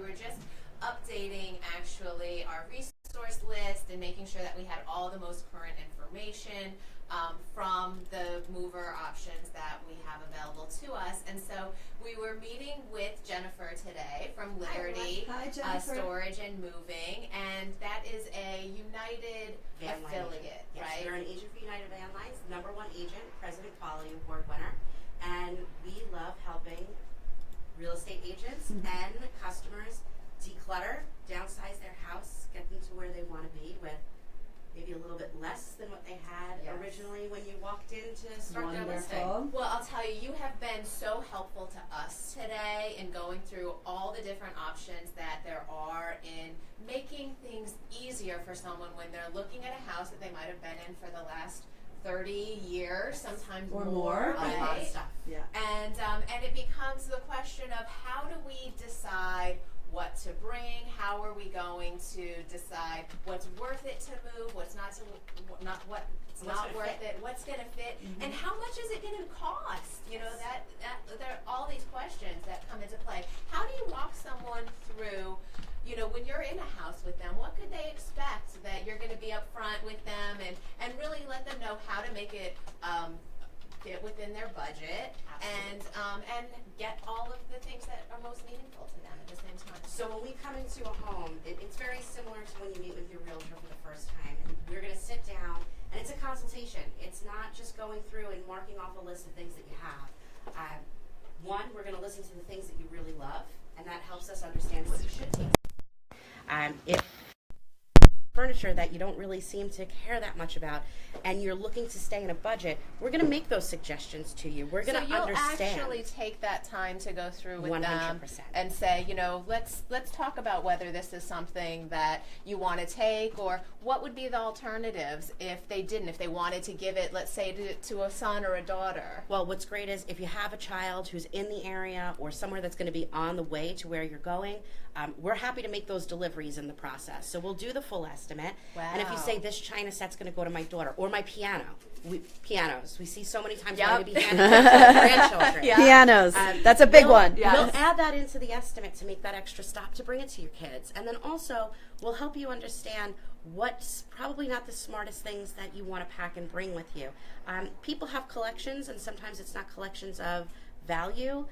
were just updating actually our resource list and making sure that we had all the most current information from the mover options that we have available to us. And so we were meeting with Jennifer today from Liberty Storage and Moving, and that is a United affiliate, yes, right? They're an agent for United Van Lines, #1 agent, President Quality Award winner, and we love helping real estate agents and customers declutter, downsize their house, get them to where they want to be with maybe a little bit less than what they had originally when you walked in to start their listing. Well, I'll tell you, you have been so helpful to us today in going through all the different options that there are in making things easier for someone when they're looking at a house that they might have been in for the last 30 years, sometimes or more. Right? A lot of stuff. Yeah. And it becomes the question of how do we decide what to bring? How are we going to decide what's worth it to move? What's not worth it? What's going to fit? And how much is it going to cost? You know, that there are all these questions that come into play. How do you walk someone through? You know, when you're in a house with them, what could they expect that you're going to be upfront with them and really let them know how to make it fit within their budget and get all of the things that are most meaningful to them at the same time. So when we come into a home, it's very similar to when you meet with your realtor for the first time. And we're going to sit down, and it's a consultation. It's not just going through and marking off a list of things that you have. One, we're going to listen to the things that you really love, and that helps us understand what you should take. If furniture that you don't really seem to care that much about and you're looking to stay in a budget, we're going to make those suggestions to you. We're going to understand. So you'll actually take that time to go through with 100%. them and say, you know, let's talk about whether this is something that you want to take, or what would be the alternatives if they didn't, if they wanted to give it, let's say, to a son or a daughter. Well, what's great is if you have a child who's in the area or somewhere that's going to be on the way to where you're going, we're happy to make those deliveries in the process. So we'll do the full estimate. Wow. And if you say this china set's going to go to my daughter or my piano, pianos, we see so many times wanting to be handed to grandchildren. Pianos, that's a big one. We'll add that into the estimate to make that extra stop to bring it to your kids. And then also, we'll help you understand what's probably not the smartest things that you want to pack and bring with you. People have collections, and sometimes it's not collections of value.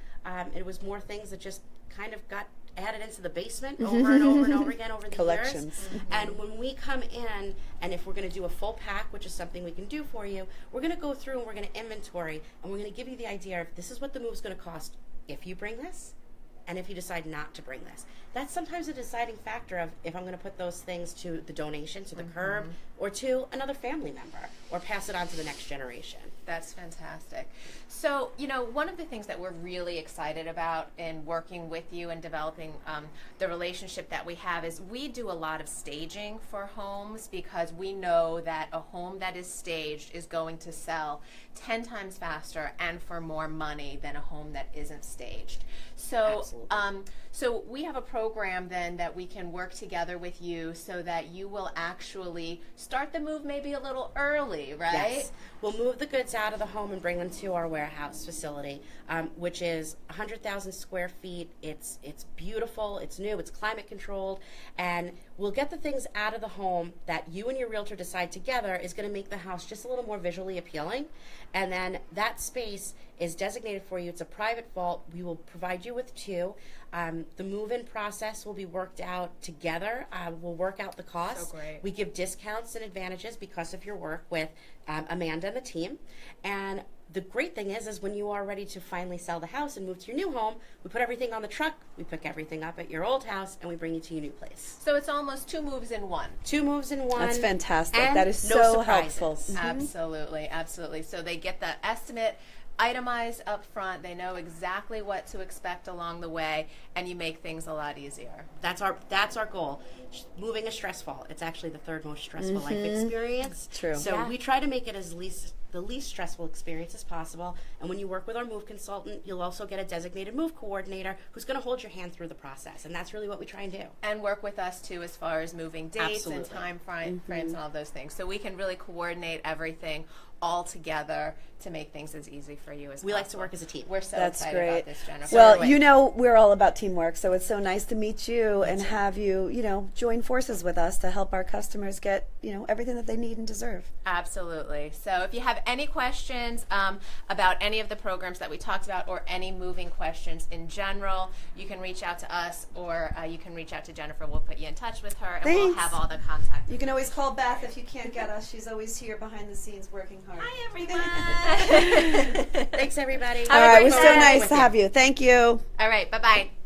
It was more things that just kind of got added into the basement over and over and over again over the Collections. years. And when we come in, and if we're going to do a full pack, which is something we can do for you, we're going to go through and we're going to inventory, and we're going to give you the idea of this is what the move's going to cost if you bring this, and if you decide not to bring this. That's sometimes a deciding factor of if I'm going to put those things to the donation, to the curb, or to another family member, or pass it on to the next generation. That's fantastic. So, you know, one of the things that we're really excited about in working with you and developing the relationship that we have is we do a lot of staging for homes, because we know that a home that is staged is going to sell 10 times faster and for more money than a home that isn't staged. So, so we have a program then that we can work together with you so that you will actually start the move maybe a little early, right? Yes. We'll move the goods out of the home and bring them to our warehouse facility, which is 100,000 square feet. It's beautiful, it's new, it's climate controlled, and we'll get the things out of the home that you and your realtor decide together is going to make the house just a little more visually appealing. And then that space is designated for you. It's a private vault. We will provide you with two. The move-in process will be worked out together. We'll work out the costs. So great. We give discounts and advantages because of your work with Amanda and the team. And the great thing is when you are ready to finally sell the house and move to your new home, we put everything on the truck, we pick everything up at your old house, and we bring you to your new place. So it's almost 2 moves in one. 2 moves in one. That's fantastic. And That is no so surprises. helpful. Absolutely, absolutely. So they get the estimate itemized up front. They know exactly what to expect along the way, and you make things a lot easier. That's our goal. Moving is stressful. It's actually the third most stressful life experience. True. So we try to make it as least the least stressful experience as possible. And when you work with our move consultant, you'll also get a designated move coordinator who's going to hold your hand through the process. And that's really what we try and do. And work with us too as far as moving dates and Absolutely. time frames and all those things. So we can really coordinate everything all together to make things as easy for you as possible. We like to work as a team. We're so That's excited great. about this, Jennifer. Well, you know, we're all about teamwork, so it's so nice to meet you and have you, you know, join forces with us to help our customers get, you know, everything that they need and deserve. Absolutely. So if you have any questions about any of the programs that we talked about or any moving questions in general, you can reach out to us or you can reach out to Jennifer. We'll put you in touch with her and we'll Thanks. have all the contact. You can always call Beth if you can't get us. She's always here behind the scenes working hard. Hi, everyone. Thanks, everybody. All right, it great was so day. nice to have you. Thank you. All right. Bye-bye.